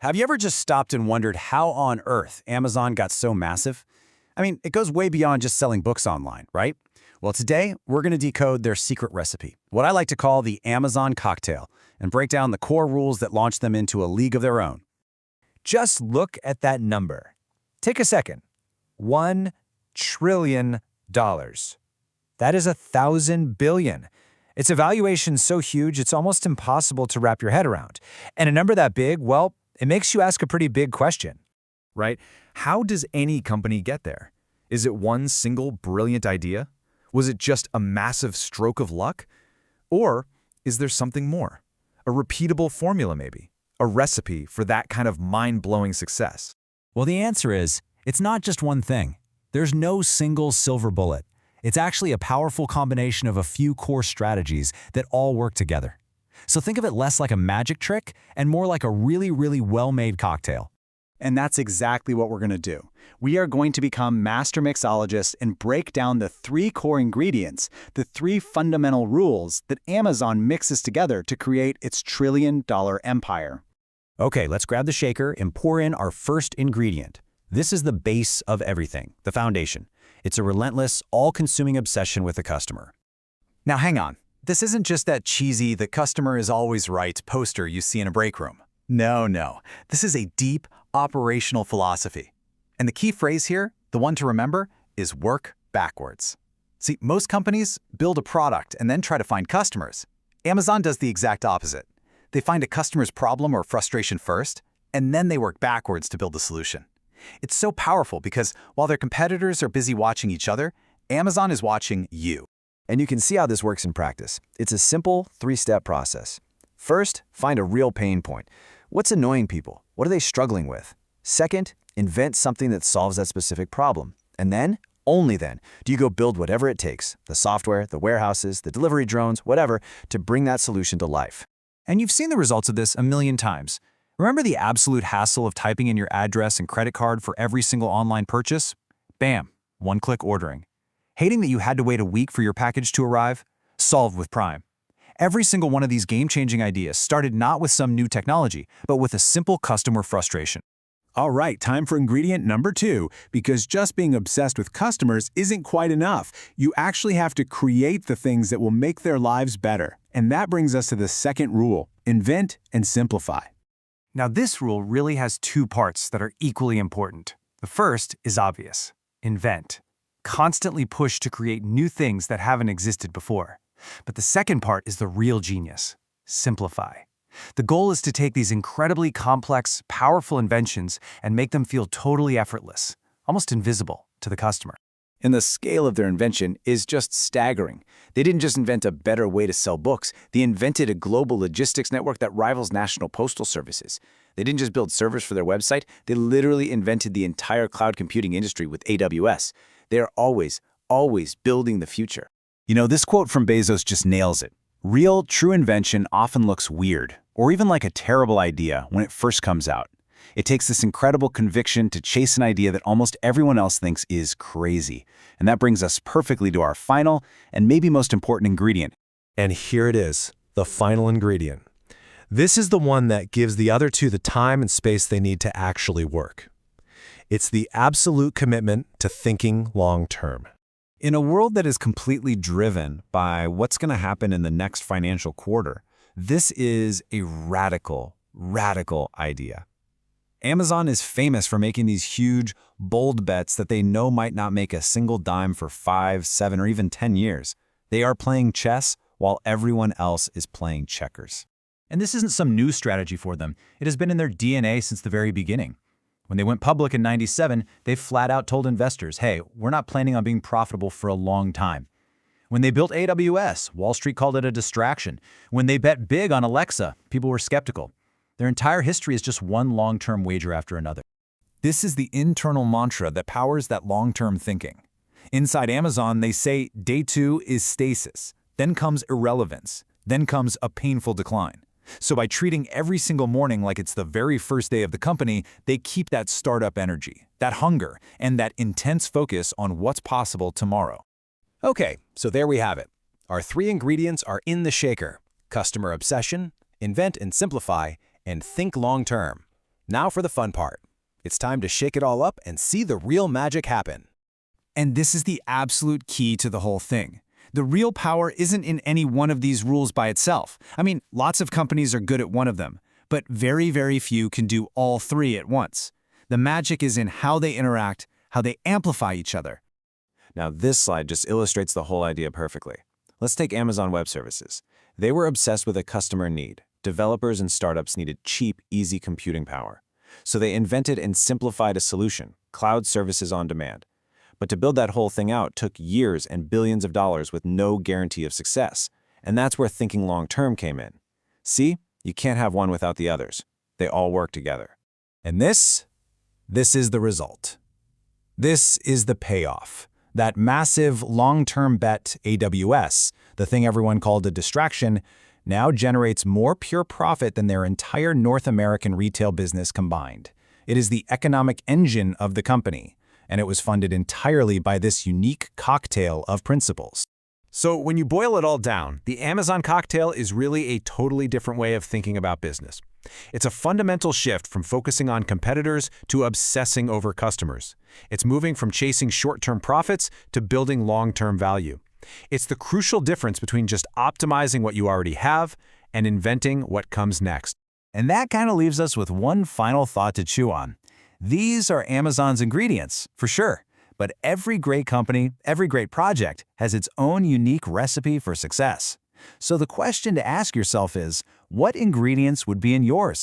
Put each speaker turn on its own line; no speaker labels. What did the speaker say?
Have you ever just stopped and wondered how on earth Amazon got so massive? I mean, it goes way beyond just selling books online, right? Well, today, we're going to decode their secret recipe, what I like to call the Amazon cocktail, and break down the core rules that launch them into a league of their own.
Just look at that number. Take a second. $1 trillion. That is 1,000 billion. It's a valuation so huge it's almost impossible to wrap your head around. And a number that big, well, it makes you ask a pretty big question.
Right? How does any company get there? Is it one single brilliant idea? Was it just a massive stroke of luck? Or is there something more? A repeatable formula maybe? A recipe for that kind of mind-blowing success?
Well, the answer is, it's not just one thing. There's no single silver bullet. It's actually a powerful combination of a few core strategies that all work together. So think of it less like a magic trick and more like a really, really well-made cocktail. And that's exactly what we're going to do. We are going to become master mixologists and break down the three core ingredients, the three fundamental rules that Amazon mixes together to create its trillion-dollar empire. Okay, let's grab the shaker and pour in our first ingredient. This is the base of everything, the foundation. It's a relentless, all-consuming obsession with the customer. Now hang on. This isn't just that cheesy, the customer is always right poster you see in a break room. No. This is a deep, operational philosophy. And the key phrase here, the one to remember, is work backwards. See, most companies build a product and then try to find customers. Amazon does the exact opposite. They find a customer's problem or frustration first, and then they work backwards to build a solution. It's so powerful because while their competitors are busy watching each other, Amazon is watching you.
And you can see how this works in practice. It's a simple three-step process. First, find a real pain point. What's annoying people? What are they struggling with? Second, invent something that solves that specific problem. And then, only then, do you go build whatever it takes, the software, the warehouses, the delivery drones, whatever, to bring that solution to life.
And you've seen the results of this a million times. Remember the absolute hassle of typing in your address and credit card for every single online purchase? Bam, one-click ordering. Hating that you had to wait a week for your package to arrive? Solved with Prime. Every single one of these game-changing ideas started not with some new technology, but with a simple customer frustration.
All right, time for ingredient number 2, because just being obsessed with customers isn't quite enough. You actually have to create the things that will make their lives better. And that brings us to the second rule, invent and simplify.
Now this rule really has two parts that are equally important. The first is obvious, invent. Constantly push to create new things that haven't existed before. But the second part is the real genius, simplify. The goal is to take these incredibly complex, powerful inventions and make them feel totally effortless, almost invisible to the customer.
And the scale of their invention is just staggering. They didn't just invent a better way to sell books, they invented a global logistics network that rivals national postal services. They didn't just build servers for their website, they literally invented the entire cloud computing industry with AWS. They are always building the future.
You know, this quote from Bezos just nails it. Real, true invention often looks weird, or even like a terrible idea when it first comes out. It takes this incredible conviction to chase an idea that almost everyone else thinks is crazy. And that brings us perfectly to our final and maybe most important ingredient.
And here it is, the final ingredient. This is the one that gives the other two the time and space they need to actually work. It's the absolute commitment to thinking long-term.
In a world that is completely driven by what's going to happen in the next financial quarter, this is a radical idea. Amazon is famous for making these huge, bold bets that they know might not make a single dime for 5, 7, or even 10 years. They are playing chess while everyone else is playing checkers. And this isn't some new strategy for them. It has been in their DNA since the very beginning. When they went public in '97, they flat out told investors, hey, we're not planning on being profitable for a long time. When they built AWS, Wall Street called it a distraction. When they bet big on Alexa, people were skeptical. Their entire history is just one long-term wager after another. This is the internal mantra that powers that long-term thinking. Inside Amazon, they say day 2 is stasis, then comes irrelevance, then comes a painful decline. So by treating every single morning like it's the very first day of the company, they keep that startup energy, that hunger, and that intense focus on what's possible tomorrow.
Okay, so there we have it. Our 3 ingredients are in the shaker: customer obsession, invent and simplify, and think long-term.
Now for the fun part. It's time to shake it all up and see the real magic happen.
And this is the absolute key to the whole thing. The real power isn't in any one of these rules by itself. I mean, lots of companies are good at one of them, but very, very few can do all three at once. The magic is in how they interact, how they amplify each other.
Now, this slide just illustrates the whole idea perfectly. Let's take Amazon Web Services. They were obsessed with a customer need. Developers and startups needed cheap, easy computing power. So they invented and simplified a solution, cloud services on demand. But to build that whole thing out took years and billions of dollars with no guarantee of success. And that's where thinking long-term came in. See, you can't have one without the others. They all work together.
And this is the result. This is the payoff. That massive long-term bet, AWS, the thing everyone called a distraction, now generates more pure profit than their entire North American retail business combined. It is the economic engine of the company, and it was funded entirely by this unique cocktail of principles.
So when you boil it all down, the Amazon cocktail is really a totally different way of thinking about business. It's a fundamental shift from focusing on competitors to obsessing over customers. It's moving from chasing short-term profits to building long-term value. It's the crucial difference between just optimizing what you already have and inventing what comes next.
And that kind of leaves us with one final thought to chew on. These are Amazon's ingredients, for sure. But every great company, every great project has its own unique recipe for success. So the question to ask yourself is, what ingredients would be in yours?